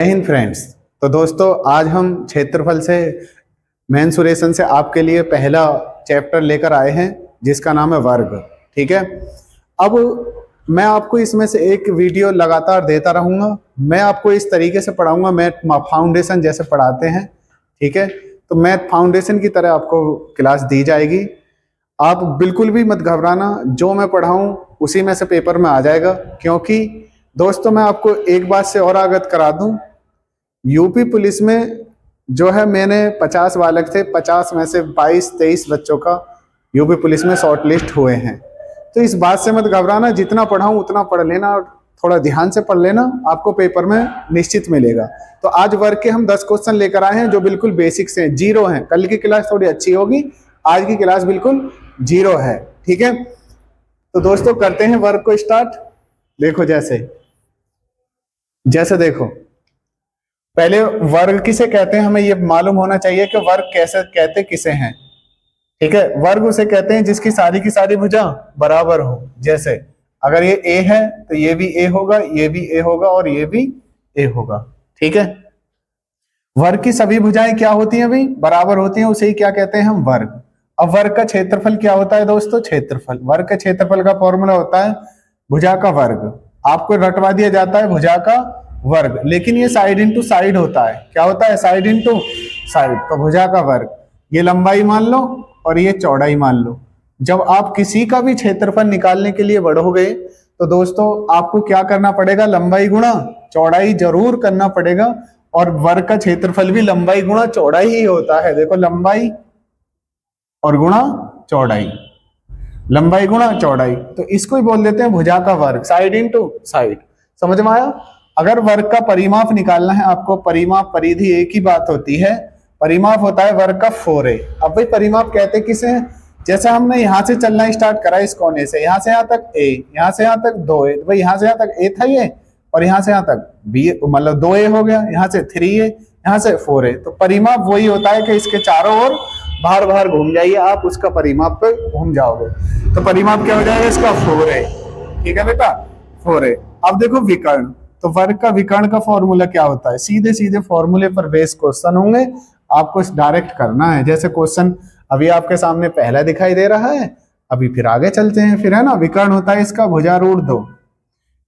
जय हिंद फ्रेंड्स। तो दोस्तों आज हम क्षेत्रफल से मेंसुरेशन से आपके लिए पहला चैप्टर लेकर आए हैं जिसका नाम है वर्ग। ठीक है, अब मैं आपको इसमें से एक वीडियो लगातार देता रहूंगा। मैं आपको इस तरीके से पढ़ाऊंगा, मैथ फाउंडेशन जैसे पढ़ाते हैं। ठीक है, तो मैथ फाउंडेशन की तरह आपको क्लास दी जाएगी। आप बिल्कुल भी मत घबराना, जो मैं पढ़ाऊं उसी में से पेपर में आ जाएगा। क्योंकि दोस्तों मैं आपको एक बात से और अवगत करा दूं, यूपी पुलिस में जो है मैंने 50 बालक थे, 50 में से 22-23 बच्चों का यूपी पुलिस में शॉर्ट लिस्ट हुए हैं। तो इस बात से मत घबराना, जितना पढ़ाऊं उतना पढ़ लेना और थोड़ा ध्यान से पढ़ लेना, आपको पेपर में निश्चित मिलेगा। तो आज वर्ग के हम 10 क्वेश्चन लेकर आए हैं जो बिल्कुल बेसिक्स हैं, जीरो हैं। कल की क्लास थोड़ी अच्छी होगी, आज की क्लास बिल्कुल जीरो है। ठीक है, तो दोस्तों करते हैं वर्ग को स्टार्ट। देखो जैसे देखो, पहले वर्ग किसे कहते हैं हमें ये मालूम होना चाहिए कि वर्ग कैसे कहते किसे हैं। ठीक है, वर्ग उसे कहते हैं जिसकी सारी की सारी भुजा बराबर हो। जैसे अगर ये ए है तो ये भी ए होगा, ये भी ए होगा और ये भी ए होगा। ठीक है, वर्ग की सभी भुजाएं क्या होती हैं भाई? बराबर होती हैं, उसे ही क्या कहते हैं हम? वर्ग। अब वर्ग का क्षेत्रफल क्या होता है दोस्तों? क्षेत्रफल, वर्ग के क्षेत्रफल का फॉर्मूला होता है भुजा का वर्ग। आपको रटवा दिया जाता है भुजा का वर्ग, लेकिन ये साइड इंटू साइड होता है। क्या होता है? Side into side. तो भुजा का वर्ग, ये लंबाई मान लो और ये चौड़ाई मान लो। जब आप किसी का भी क्षेत्रफल निकालने के लिए बढ़ोगे तो दोस्तों आपको क्या करना पड़ेगा? लंबाई गुणा चौड़ाई जरूर करना पड़ेगा। और वर्ग का क्षेत्रफल भी लंबाई गुणा चौड़ाई ही होता है। देखो, लंबाई और गुणा चौड़ाई, लंबाई गुणा चौड़ाई, तो इसको ही बोल देते हैं भुजा का वर्ग, साइड इंटू साइड। समझ में आया? अगर वर्ग का परिमाप निकालना है आपको, परिमाप परिधि एक ही बात होती है, परिमाप होता है वर्ग का 4a। अब भाई परिमाप कहते किसे हैं? जैसे हमने यहाँ से चलना स्टार्ट करा, इस कोने से यहाँ से यहाँ तक a, यहाँ से यहाँ तक 2a, भाई यहाँ से यहाँ तक a था ये, और यहाँ से यहाँ तक b, मतलब 2a हो गया, यहाँ से 3a, यहाँ से 4a। तो परिमाप वही होता है कि इसके चारों ओर बाहर बाहर घूम जाइए आप, उसका परिमाप पे घूम जाओगे तो परिमाप क्या हो जाएगा इसका? 4a। ठीक है बेटा, 4a। अब देखो विकर्ण, तो वर्ग का विकर्ण का फॉर्मूला क्या होता है? सीधे सीधे फॉर्मूले पर बेस क्वेश्चन होंगे, आपको डायरेक्ट करना है। जैसे क्वेश्चन अभी आपके सामने पहला दिखाई दे रहा है, अभी फिर आगे चलते हैं। फिर है ना, विकर्ण होता है इसका भुजारूढ़ 2।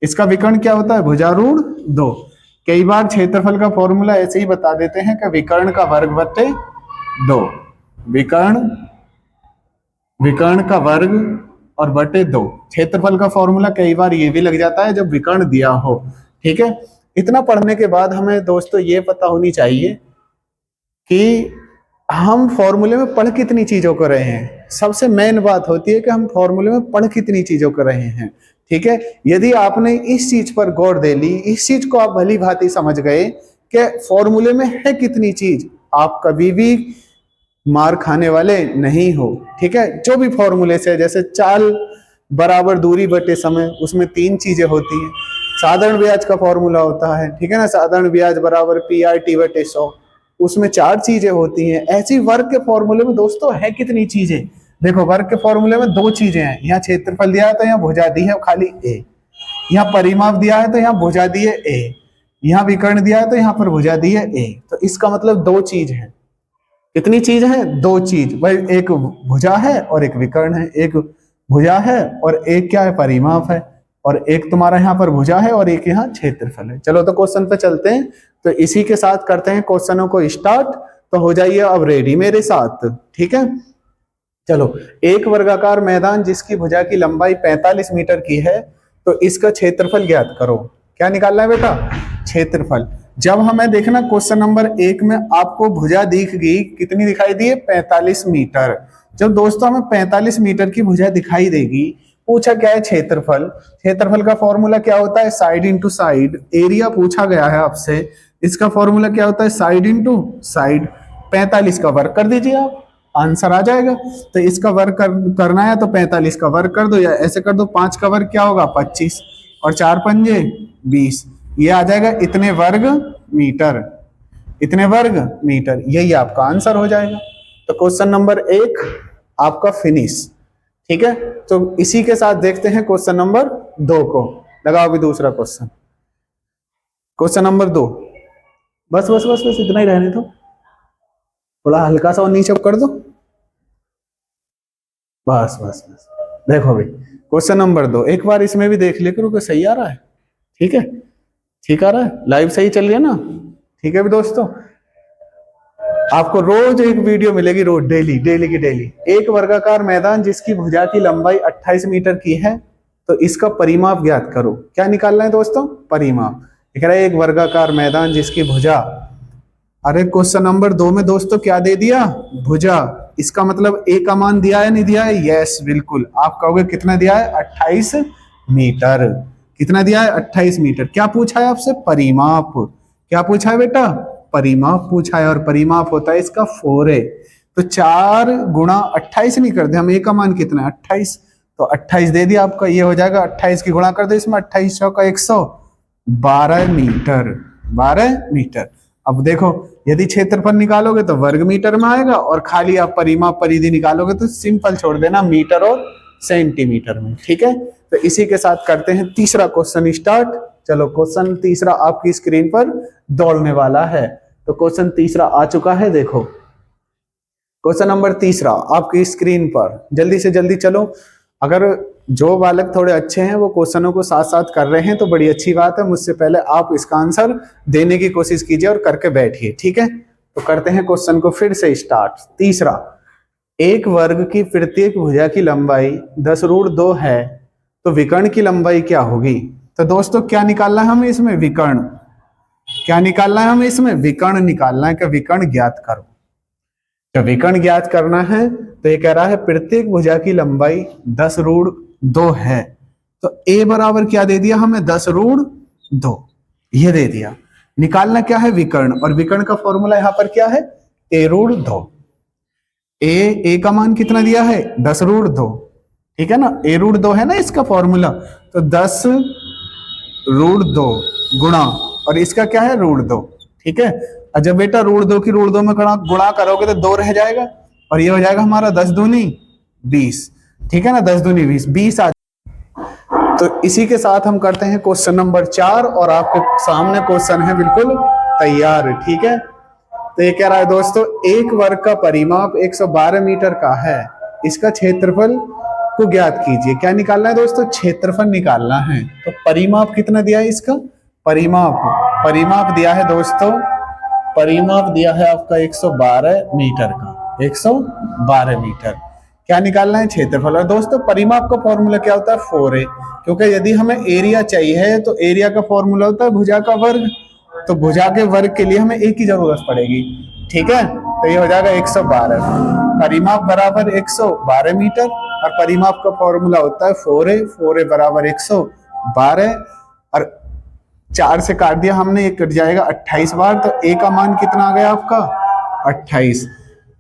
इसका विकर्ण क्या होता है? भुजारूढ़ 2। कई बार क्षेत्रफल का फॉर्मूला ऐसे ही बता देते हैं कि विकर्ण का वर्ग बटे 2। विकर्ण का वर्ग और बटे 2। क्षेत्रफल का फॉर्मूला कई बार ये भी लग जाता है जब विकर्ण दिया हो। ठीक है, इतना पढ़ने के बाद हमें दोस्तों ये पता होनी चाहिए कि हम फॉर्मूले में पढ़ कितनी चीजों को रहे हैं। सबसे मेन बात होती है कि हम फॉर्मूले में पढ़ कितनी चीजों को रहे हैं। ठीक है, यदि आपने इस चीज पर गौर दे ली, इस चीज को आप भली भांति समझ गए कि फॉर्मूले में है कितनी चीज, आप कभी भी मार खाने वाले नहीं हो। ठीक है, जो भी फॉर्मूले से, जैसे चाल बराबर दूरी बटे समय, उसमें 3 चीजें होती हैं। साधारण ब्याज का फॉर्मूला होता है, ठीक है ना, साधारण ब्याज बराबर PRT बटे 100, उसमें 4 चीजें होती हैं। ऐसी वर्ग के फॉर्मूले में दोस्तों है कितनी चीजें? देखो, वर्ग के फॉर्मूले में 2 चीजें हैं। यहाँ क्षेत्रफल दिया है तो यहाँ भुजा दी है खाली a, यहाँ परिमाप दिया है तो यहाँ भुजा दी है a, यहाँ विकर्ण दिया है तो यहाँ पर भुजा दी है a। तो इसका मतलब 2 चीज है। कितनी चीज है? 2 चीज भाई, एक भुजा है और एक विकर्ण है। एक भुजा है और एक क्या है? परिमाप है। और एक तुम्हारा यहाँ पर भुजा है और एक यहाँ क्षेत्रफल है। चलो तो क्वेश्चन पे चलते हैं। तो इसी के साथ करते हैं क्वेश्चनों को स्टार्ट। तो हो जाइए अब रेडी मेरे साथ। ठीक है, चलो। एक वर्गाकार मैदान जिसकी भुजा की लंबाई 45 मीटर की है, तो इसका क्षेत्रफल ज्ञात करो। क्या निकालना है बेटा? क्षेत्रफल। जब हमें देखना क्वेश्चन नंबर 1 में आपको भुजा दिख गई, कितनी दिखाई दी है? 45 मीटर। जब दोस्तों हमें 45 मीटर की भुजा दिखाई देगी, पूछा क्या है? क्षेत्रफल। क्षेत्रफल का फॉर्मूला क्या होता है? Side into side. एरिया पूछा गया है आपसे, इसका फॉर्मूला क्या होता है? Side into side. 45 का वर्ग कर दीजिए आप, आंसर आ जाएगा। तो इसका वर्ग करना है तो 45 का वर्ग कर दो, या ऐसे कर दो, 5 का वर्ग क्या होगा? 25, और 4 पंजे 20, ये आ जाएगा इतने वर्ग मीटर। इतने वर्ग मीटर, यही आपका आंसर हो जाएगा। तो क्वेश्चन नंबर 1 आपका फिनिश। ठीक है, तो इसी के साथ देखते हैं क्वेश्चन नंबर 2 को। लगाओ भी दूसरा क्वेश्चन। क्वेश्चन नंबर 2, बस बस बस बस इतना ही रहने दो, थोड़ा हल्का सा और नीचे कर दो, बस बस बस। देखो भाई क्वेश्चन नंबर 2, एक बार इसमें भी देख लिया करो कि सही आ रहा है। ठीक है, ठीक आ रहा है, लाइव सही चल रही है ना। ठीक है भी दोस्तों, आपको रोज एक वीडियो मिलेगी, रोज डेली डेली की डेली। एक वर्गाकार मैदान जिसकी भुजा की लंबाई 28 मीटर की है, तो इसका परिमाप ज्ञात करो। क्या निकालना है दोस्तों? परिमाप। दिख रहा है एक वर्गाकार मैदान जिसकी भुजा, अरे क्वेश्चन नंबर 2 में दोस्तों क्या दे दिया? भुजा। इसका मतलब ए का मान दिया है, नहीं दिया है? यस बिल्कुल। आप कहोगे कितना दिया है? 28 मीटर। कितना दिया है? 28 मीटर। क्या पूछा है आपसे? परिमाप। क्या पूछा है बेटा? परिमाप पूछा है, और परिमाप होता है इसका 4a। तो 4 गुणा 28 नहीं करते हम, ए का मान कितना है? 28। तो 28 दे दिया आपका, ये हो जाएगा 28 की गुणा कर दो इसमें, 28 चौका 112 मीटर। 12 मीटर। अब देखो यदि क्षेत्रफल निकालोगे तो वर्ग मीटर में आएगा, और खाली आप परिमाप परिधि निकालोगे तो सिंपल छोड़ देना मीटर और सेंटीमीटर में। ठीक है, तो इसी के साथ करते हैं तीसरा क्वेश्चन स्टार्ट। चलो क्वेश्चन तीसरा आपकी स्क्रीन पर दौड़ने वाला है। तो क्वेश्चन तीसरा आ चुका है, देखो क्वेश्चन नंबर तीसरा आपकी स्क्रीन पर। जल्दी से जल्दी चलो, अगर जो बालक थोड़े अच्छे हैं वो क्वेश्चनों को साथ साथ कर रहे हैं तो बड़ी अच्छी बात है। मुझसे पहले आप इसका आंसर देने की कोशिश कीजिए और करके बैठिए। ठीक है, तो करते हैं क्वेश्चन को फिर से स्टार्ट। तीसरा, एक वर्ग की प्रत्येक भुजा की लंबाई 10√2 है, तो विकर्ण की लंबाई क्या होगी? तो दोस्तों क्या निकालना है हमें इसमें? विकर्ण। क्या निकालना है हमें इसमें? विकर्ण निकालना है कि विकर्ण ज्ञात करो। जब विकर्ण ज्ञात करना है तो ये कह रहा है प्रत्येक भुजा की लंबाई 10√2 है, तो a बराबर क्या दे दिया हमें? 10√2 ये दे दिया। निकालना क्या है? विकर्ण। और विकर्ण का फॉर्मूला यहां पर क्या है? a√2। a का मान कितना दिया है? 10√2। ठीक है ना, a√2 है ना इसका फॉर्मूला। तो 10√2 गुणा, और इसका क्या है? √2। ठीक है, और जब बेटा √2 की √2 में गुणा करोगे तो 2 रह जाएगा, और ये हो जाएगा हमारा 10 दूनी 20। ठीक है ना, 10 दूनी 20, 20 आ। तो इसी के साथ हम करते हैं क्वेश्चन नंबर 4, और आपके सामने क्वेश्चन है बिल्कुल तैयार। ठीक है, तो ये कह रहा है दोस्तों एक वर्ग का परिमाप 112 मीटर का है, इसका क्षेत्रफल को ज्ञात कीजिए। क्या निकालना है दोस्तों? क्षेत्रफल निकालना है। तो परिमाप कितना दिया है इसका? परिमाप दिया है दोस्तों, परिमाप दिया है आपका 112 मीटर का, 112 मीटर। क्या निकालना है? क्षेत्रफल। और दोस्तों परिमाप का फॉर्मूला क्या होता है? 4a। क्योंकि यदि हमें एरिया चाहिए तो एरिया का फॉर्मूला होता है भुजा का वर्ग, तो भुजा के वर्ग के लिए हमें a की जरूरत पड़ेगी। ठीक है, तो ये हो जाएगा 112। परिमाप बराबर 112 मीटर, और परिमाप का फॉर्मूला होता है 4a। 4a बराबर 112, और 4 से काट दिया हमने, ये कट जाएगा 28 बार। तो a का मान कितना आ गया आपका? 28।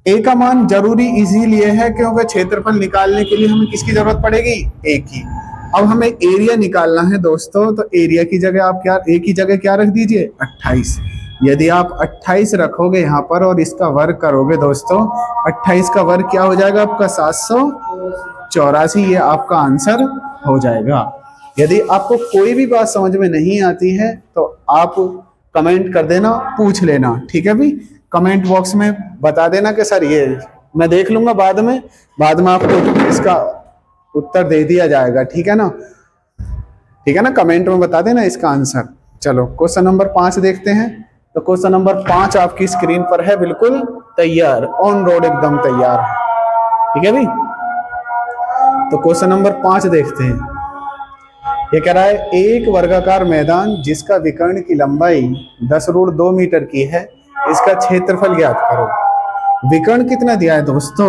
a का मान जरूरी इसीलिए है क्योंकि क्षेत्रफल निकालने के लिए हमें किसकी जरूरत पड़ेगी? a की। अब हमें एरिया निकालना है दोस्तों, तो एरिया की जगह आप क्या, a की जगह क्या रख दीजिए? 28। यदि आप 28 रखोगे यहाँ पर और इसका वर्ग करोगे दोस्तों, 28 का वर्ग क्या हो जाएगा आपका? 784। ये आपका आंसर हो जाएगा। यदि आपको कोई भी बात समझ में नहीं आती है तो आप कमेंट कर देना, पूछ लेना। ठीक है भी, कमेंट बॉक्स में बता देना कि सर ये मैं देख लूंगा, बाद में आपको इसका उत्तर दे दिया जाएगा। ठीक है ना, ठीक है ना, कमेंट में बता देना इसका आंसर। चलो क्वेश्चन नंबर 5 देखते हैं। तो क्वेश्चन नंबर 5 आपकी स्क्रीन पर है, बिल्कुल तैयार, ऑन रोड एकदम तैयार है। ठीक है भी, तो क्वेश्चन नंबर 5 देखते हैं। ये कह रहा है एक वर्गाकार मैदान जिसका विकर्ण की लंबाई 10√2 मीटर की है, इसका क्षेत्रफल ज्ञात करो। विकर्ण कितना दिया है दोस्तों?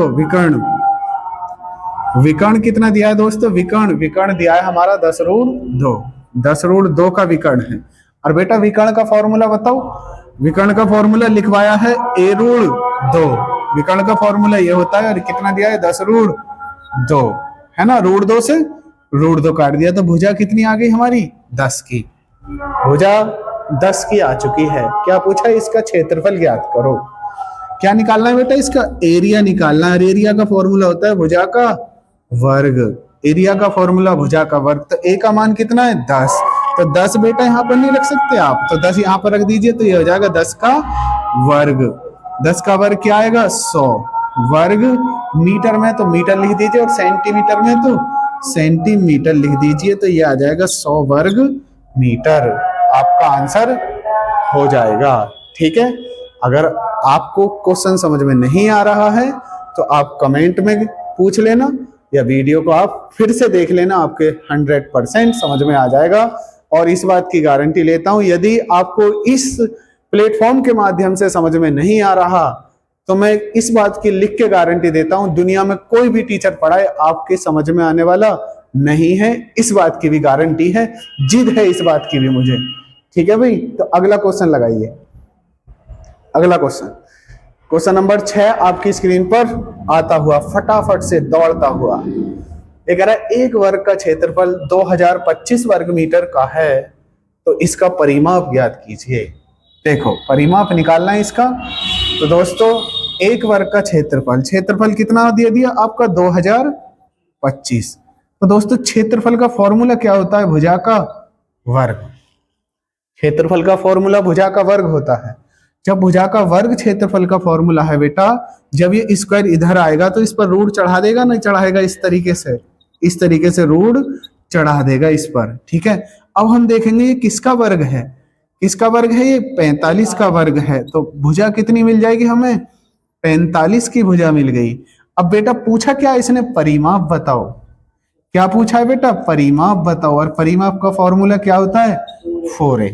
विकर्ण कितना दिया है दोस्तों? विकर्ण दिया है हमारा 10√2। 10√2 का विकर्ण है। और बेटा विकर्ण का फॉर्मूला बताओ। विकर्ण का फॉर्मूला लिखवाया है a√2। विकर्ण का फॉर्मूला ये होता है, और कितना दिया है? 10√2 है ना। √2 से √2 काट दिया तो भुजा कितनी आ गई हमारी? 10 की। भुजा 10 की आ चुकी है। क्या पूछा है? इसका क्षेत्रफल ज्ञात करो। क्या निकालना है बेटा? इसका एरिया निकालना है। एरिया का फॉर्मूला होता है भुजा का वर्ग। एरिया का फॉर्मूला भुजा का वर्ग। तो a का मान कितना है? 10। तो 10 बेटा यहाँ पर नहीं रख सकते आप, तो 10 यहाँ पर रख दीजिए, तो ये हो जाएगा 10 का वर्ग। 10 का वर्ग क्या आएगा? 100। वर्ग मीटर में तो मीटर लिख दीजिए, और सेंटीमीटर में तो सेंटीमीटर लिख दीजिए, तो ये आ जाएगा 100 वर्ग मीटर। आपका आंसर हो जाएगा। ठीक है, अगर आपको क्वेश्चन समझ में नहीं आ रहा है तो आप कमेंट में पूछ लेना, या वीडियो को आप फिर से देख लेना, आपके 100% समझ में आ जाएगा। और इस बात की गारंटी लेता हूं, यदि आपको इस प्लेटफॉर्म के माध्यम से समझ में नहीं आ रहा तो मैं इस बात की लिख के गारंटी देता हूं, दुनिया में कोई भी टीचर पढ़ाए आपके समझ में आने वाला नहीं है। इस बात की भी गारंटी है, जिद है इस बात की भी मुझे। ठीक है भाई, तो अगला क्वेश्चन लगाइए। अगला क्वेश्चन नंबर 6 आपकी स्क्रीन पर आता हुआ, फटाफट से दौड़ता हुआ। ये कह रहा है एक वर्ग का क्षेत्रफल 2025 वर्ग मीटर का है, तो इसका परिमाप ज्ञात कीजिए। देखो, परिमाप निकालना है इसका। तो दोस्तों, एक वर्ग का क्षेत्रफल कितना दे दिया आपका? 2025। तो दोस्तों, क्षेत्रफल का फॉर्मूला क्या होता है? भुजा का वर्ग। क्षेत्रफल का फॉर्मूला भुजा का वर्ग होता है। जब भुजा का वर्ग क्षेत्रफल का फॉर्मूला है बेटा, जब ये स्क्वायर इधर आएगा तो इस पर रूट चढ़ा देगा, नहीं चढ़ाएगा? इस तरीके से रूट चढ़ा देगा इस पर। ठीक है, अब हम देखेंगे ये किसका वर्ग है। किसका वर्ग है? ये 45 का वर्ग है। तो भुजा कितनी मिल जाएगी हमें? 45 की भुजा मिल गई। अब बेटा पूछा क्या इसने? परिमाप बताओ। क्या पूछा है बेटा? परिमाप बताओ। और परिमाप का फॉर्मूला क्या होता है? 4a।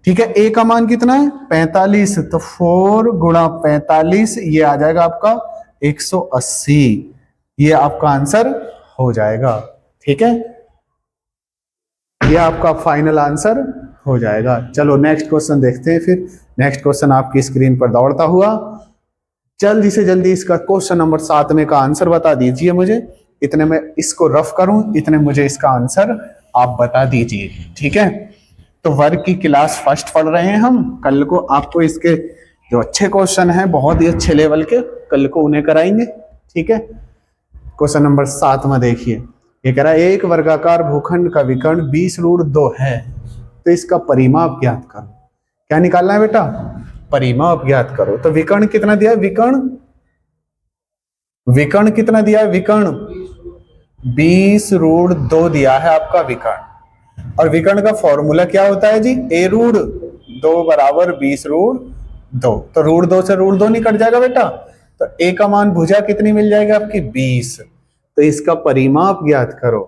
ठीक है, a का मान कितना है? 45। तो 4 गुणा 45, ये आ जाएगा आपका 180। ये आपका आंसर हो जाएगा। ठीक है, ये आपका फाइनल आंसर हो जाएगा। चलो नेक्स्ट क्वेश्चन देखते हैं। फिर नेक्स्ट क्वेश्चन आपकी स्क्रीन पर दौड़ता हुआ, जल्दी से जल्दी इसका क्वेश्चन नंबर 7 में का आंसर बता दीजिए मुझे। इतने में इसको रफ करूं, इतने मुझे इसका आंसर आप बता दीजिए। ठीक है, तो वर्ग की क्लास फर्स्ट पढ़ रहे हैं हम। कल को आपको इसके जो अच्छे क्वेश्चन हैं, बहुत ही अच्छे लेवल के, कल को उन्हें कराएंगे। ठीक है, क्वेश्चन नंबर 7 में देखिए, ये कह रहा है एक वर्गाकार भूखंड का विकर्ण 20√2 है, तो इसका परिमाप ज्ञात करो। क्या निकालना है बेटा? परिमाप ज्ञात करो। तो विकर्ण कितना दिया है? विकर्ण कितना दिया है? विकर्ण 20√2 दिया है आपका विकर्ण। और विकर्ण का फॉर्मूला क्या होता है जी? a√2 बराबर 20√2। तो √2 से √2 निकट जाएगा बेटा। तो a का मान भुजा कितनी मिल जाएगी आपकी? 20। तो इसका परिमाप ज्ञात करो।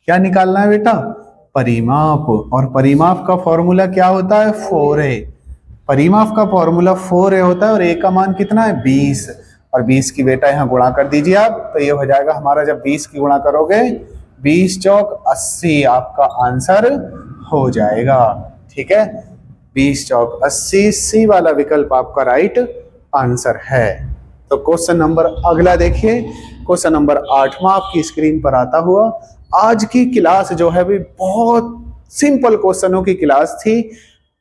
क्या निकालना है बेटा? परिमाप। और परिमाप का फॉर्मूला क्या होता है? 4a। परिमाप का फॉर्मूला 4a होता है, और a का मान कितना है? 20। और 20 की बेटा यहाँ गुणा कर दीजिए आप, तो ये हो जाएगा हमारा, जब 20 की गुणा करोगे 20 चौक 80, आपका आंसर हो जाएगा। ठीक है, 20 चौक 80, सी वाला विकल्प आपका राइट आंसर है। तो क्वेश्चन नंबर अगला देखिए, क्वेश्चन नंबर 8वां आपकी स्क्रीन पर आता हुआ। आज की क्लास जो है भी बहुत सिंपल क्वेश्चनों की क्लास थी,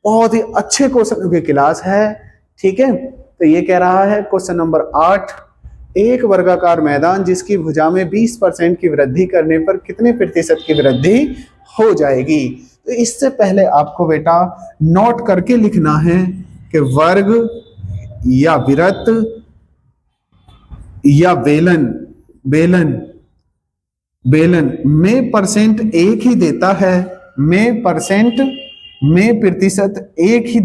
बहुत ही अच्छे क्वेश्चनों की क्लास है। ठीक है, तो ये कह रहा है क्वेश्चन नंबर 8, एक वर्गाकार मैदान जिसकी भुजा में 20% की वृद्धि करने पर कितने प्रतिशत की वृद्धि हो जाएगी। तो इससे पहले आपको बेटा नोट करके लिखना है कि वर्ग या वृत्त या बेलन में परसेंट एक ही देता है, में प्रतिशत एक ही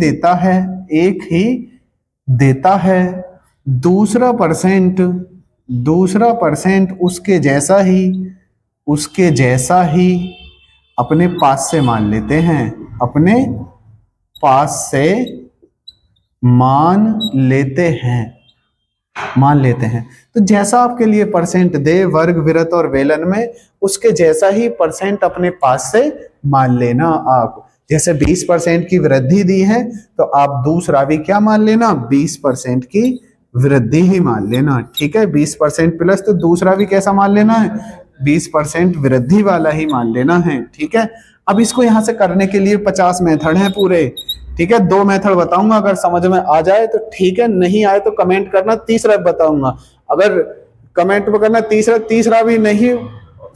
देता है। दूसरा परसेंट उसके जैसा ही अपने पास से मान लेते हैं। तो जैसा आपके लिए परसेंट दे वर्ग, वृत्त और बेलन में, उसके जैसा ही परसेंट अपने पास से मान लेना आप। जैसे 20% की वृद्धि दी है, तो आप दूसरा भी क्या मान लेना? 20% की वृद्धि ही मान लेना। ठीक है, 20% प्लस, तो दूसरा भी कैसा मान लेना है? 20% वृद्धि वाला ही मान लेना है। ठीक है, अब इसको यहां से करने के लिए 50 मेथड हैं पूरे। ठीक है, 2 मेथड बताऊंगा, अगर समझ में आ जाए तो ठीक है, नहीं आए तो कमेंट करना, तीसरा बताऊंगा। अगर कमेंट में करना तीसरा भी नहीं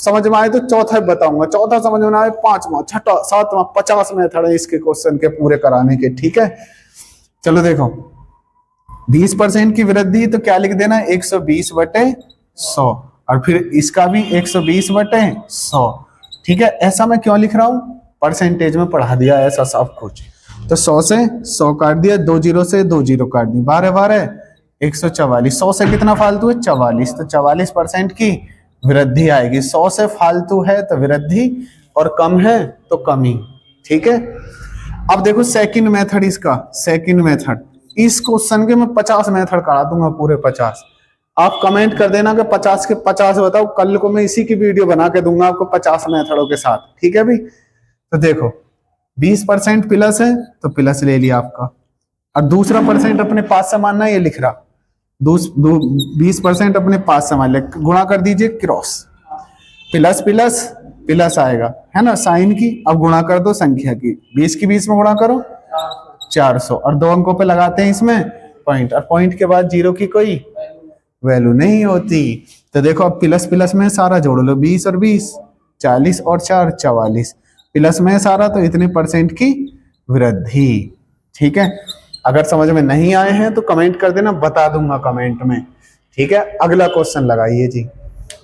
समझ में आए तो चौथा बताऊंगा, चौथा समझ में आए, पांचवा, छठा, सातवां, 50 मेथड है इसके क्वेश्चन के पूरे कराने के। ठीक है, चलो देखो 20% की वृद्धि तो क्या लिख देना, 120/100, और फिर इसका भी 120/100। ठीक है, ऐसा मैं क्यों लिख रहा हूं, परसेंटेज में पढ़ा दिया ऐसा सब कुछ। तो 100 से 100 काट दिया, 2 जीरो से 2 जीरो काट दी, 12 12 144। 100 से कितना फालतू है, 44, तो 44% की वृद्धि आएगी। 100 से फालतू है तो वृद्धि, और कम है तो कमी। ठीक है, अब देखो सेकंड मेथड, इसका सेकंड मेथड, इस क्वेश्चन के मैं 50 मेथड करा दूंगा, पूरे 50। आप कमेंट कर देना कि 50 के 50 बताओ, कल को मैं इसी की वीडियो बना के दूंगा आपको 50 मेथडों के साथ। ठीक है भाई, तो देखो 20% प्लस है तो प्लस ले लिया आपका, और दूसरा परसेंट अपने पास से मानना, ये लिख रहा 20% अपने पास से मान लिया, गुणा कर दीजिए क्रॉस, प्लस प्लस प्लस आएगा, है ना, साइन की। अब गुणा कर दो संख्या की, 20 की 20 में गुणा करो 400, और 2 अंकों पे लगाते हैं इसमें पॉइंट, और पॉइंट के बाद जीरो की कोई वैल्यू नहीं होती। तो देखो अब प्लस प्लस में सारा जोड़ लो, 20 और 20, 40 और 4 44, प्लस में सारा, तो इतने परसेंट की वृद्धि। ठीक है, अगर समझ में नहीं आए हैं तो कमेंट कर देना, बता दूंगा कमेंट में। ठीक है, अगला क्वेश्चन लगाइए जी,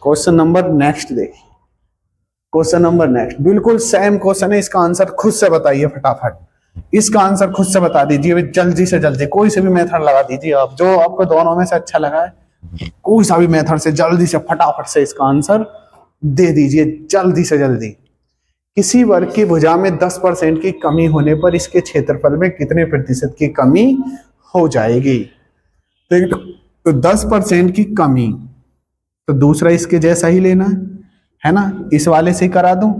क्वेश्चन नंबर नेक्स्ट देखिए, क्वेश्चन नंबर नेक्स्ट बिल्कुल सेम क्वेश्चन है, इसका आंसर खुद से बताइए फटाफट, इसका आंसर खुद से बता दीजिए जल्दी से जल्दी, कोई से भी मेथड लगा दीजिए आप, जो आपको दोनों में से अच्छा लगा है, कोई सा भी मेथड से जल्दी से फटाफट से इसका आंसर दे दीजिए, जल्दी से जल्दी। किसी वर्ग की भुजा में 10% की कमी होने पर इसके क्षेत्रफल में कितने प्रतिशत की कमी हो जाएगी। तो 10% की कमी, तो दूसरा इसके जैसा ही लेना है ना, इस वाले से ही करा दूं,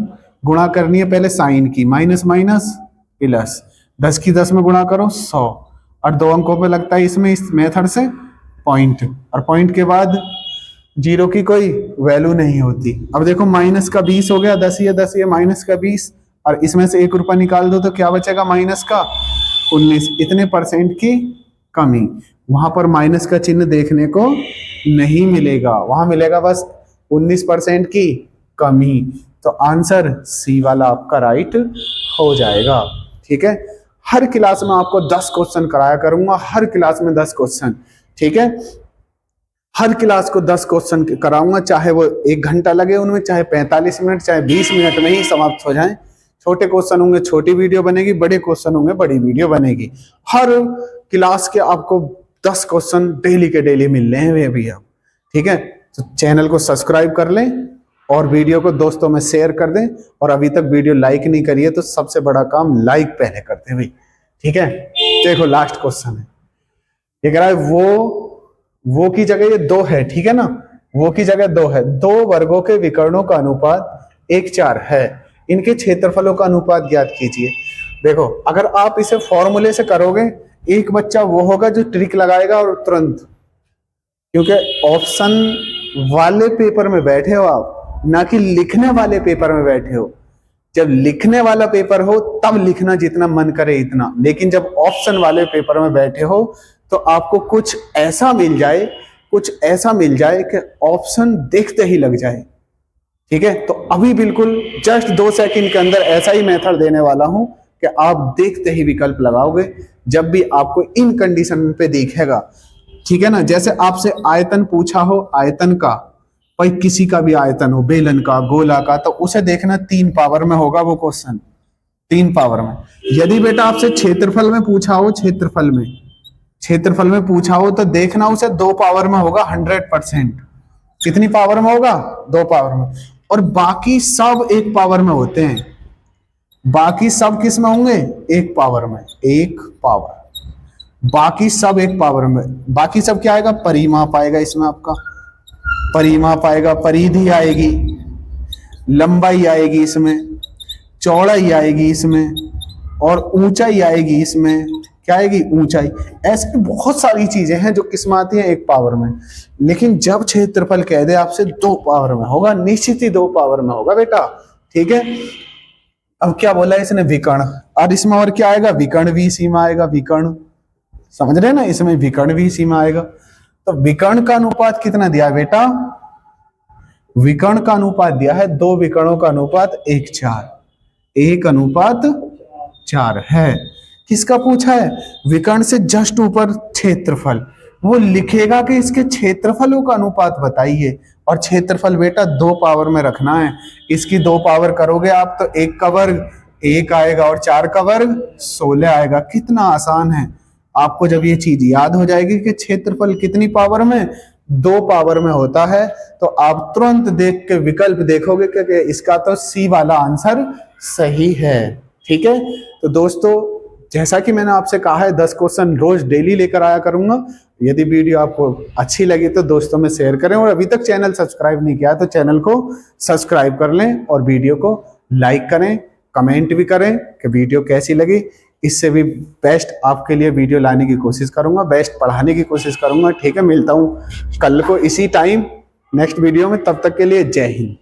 गुणा करनी है पहले साइन की, माइनस माइनस प्लस, 10 की 10 में गुणा करो 100, और 2 अंकों पे लगता है इसमें इस मेथड से पॉइंट, और पॉइंट के बाद जीरो की कोई वैल्यू नहीं होती। अब देखो माइनस का 20 हो गया, 10 ये 10 ये माइनस का 20, और इसमें से 1 रुपया निकाल दो तो क्या बचेगा, माइनस का 19, इतने परसेंट की कमी। वहां पर माइनस का चिन्ह देखने को नहीं मिलेगा, वहां मिलेगा बस 19% की कमी। तो आंसर सी वाला आपका राइट हो जाएगा। ठीक है, हर क्लास में आपको 10 क्वेश्चन कराया करूंगा, हर क्लास में 10 क्वेश्चन। ठीक है, हर क्लास को 10 क्वेश्चन कराऊंगा, चाहे वो 1 घंटा लगे उनमें, चाहे 45 मिनट, चाहे 20 मिनट में ही समाप्त हो जाए। छोटे क्वेश्चन होंगे छोटी वीडियो बनेगी, बड़े क्वेश्चन होंगे बड़ी वीडियो बनेगी। हर क्लास के आपको 10 क्वेश्चन डेली के डेली मिल रहे हैं अभी अब। ठीक है, तो चैनल को सब्सक्राइब कर लें और वीडियो को दोस्तों में शेयर कर दें, और अभी तक वीडियो लाइक नहीं करी है तो सबसे बड़ा काम लाइक पहले करते हैं भाई। ठीक है, देखो लास्ट क्वेश्चन है, ये कह रहा है वो की जगह ये 2 है। ठीक है ना, वो की जगह 2 है, 2 वर्गों के विकर्णों का अनुपात 1:4 है, इनके क्षेत्रफलों का अनुपात ज्ञात कीजिए। देखो अगर आप इसे फॉर्मूले से करोगे, एक बच्चा वो होगा जो ट्रिक लगाएगा और तुरंत, क्योंकि ऑप्शन वाले पेपर में बैठे हो आप, ना कि लिखने वाले पेपर में बैठे हो। जब लिखने वाला पेपर हो तब लिखना जितना मन करे इतना, लेकिन जब ऑप्शन वाले पेपर में बैठे हो तो आपको कुछ ऐसा मिल जाए, कुछ ऐसा मिल जाए कि ऑप्शन देखते ही लग जाए। ठीक है, तो अभी बिल्कुल जस्ट 2 सेकंड के अंदर ऐसा ही मेथड देने वाला हूं कि आप देखते ही विकल्प लगाओगे जब भी आपको इन कंडीशन पे दिखेगा। ठीक है ना, जैसे आपसे आयतन पूछा हो, आयतन का, भाई किसी का भी आयतन हो, बेलन का, गोला का, तो उसे देखना 3 पावर में होगा वो क्वेश्चन, 3 पावर में। यदि बेटा आपसे क्षेत्रफल में पूछा हो, क्षेत्रफल में पूछा हो तो देखना उसे 2 पावर में होगा 100%। कितनी पावर में होगा, 2 पावर में। और बाकी सब 1 पावर में होते हैं, बाकी सब किस में होंगे, 1 पावर में, 1 पावर, बाकी सब 1 पावर में। बाकी सब क्या आएगा, परिमाप आएगा इसमें आपका, परिमाप आएगा, परिधि आएगी, लंबाई आएगी इसमें, चौड़ाई आएगी इसमें, और ऊंचाई आएगी इसमें। क्या आएगी, ऊंचाई। ऐसी बहुत सारी चीजें हैं जो किस में आती हैं, 1 पावर में। लेकिन जब क्षेत्रफल कह दे आपसे 2 पावर में होगा, निश्चित ही 2 पावर में होगा बेटा। ठीक है, अब क्या बोला इसने, विकर्ण, और इसमें और क्या आएगा, विकर्ण भी इसी में आएगा, विकर्ण, समझ रहे ना, इसमें विकर्ण भी इसी में आएगा। तो विकर्ण का अनुपात कितना दिया बेटा, विकर्ण का अनुपात दिया है, 2 विकर्णों का अनुपात 1:4, 1:4 है। किसका पूछा है? विकर्ण से जस्ट ऊपर क्षेत्रफल। वो लिखेगा कि इसके क्षेत्रफलों का अनुपात बताइए, और क्षेत्रफल बेटा 2 पावर में रखना है। इसकी 2 पावर करोगे आप तो 1 का वर्ग 1 आएगा और 4 का वर्ग 16 आएगा। कितना आसान है। आपको जब ये चीज याद हो जाएगी कि क्षेत्रफल कितनी पावर में, 2 पावर में होता है, तो आप तुरंत देख के विकल्प देखोगे कि इसका तो सी वाला आंसर सही है। ठीक है, तो दोस्तों जैसा कि मैंने आपसे कहा है 10 क्वेश्चन रोज डेली लेकर आया करूंगा। यदि वीडियो आपको अच्छी लगी तो दोस्तों में शेयर करें, और अभी तक चैनल सब्सक्राइब नहीं किया तो चैनल को सब्सक्राइब कर लें, और वीडियो को लाइक करें, कमेंट भी करें कि वीडियो कैसी लगी। इससे भी बेस्ट आपके लिए वीडियो लाने की कोशिश करूंगा, बेस्ट पढ़ाने की कोशिश करूंगा। ठीक है, मिलता हूं कल को इसी टाइम नेक्स्ट वीडियो में। तब तक के लिए जय हिंद।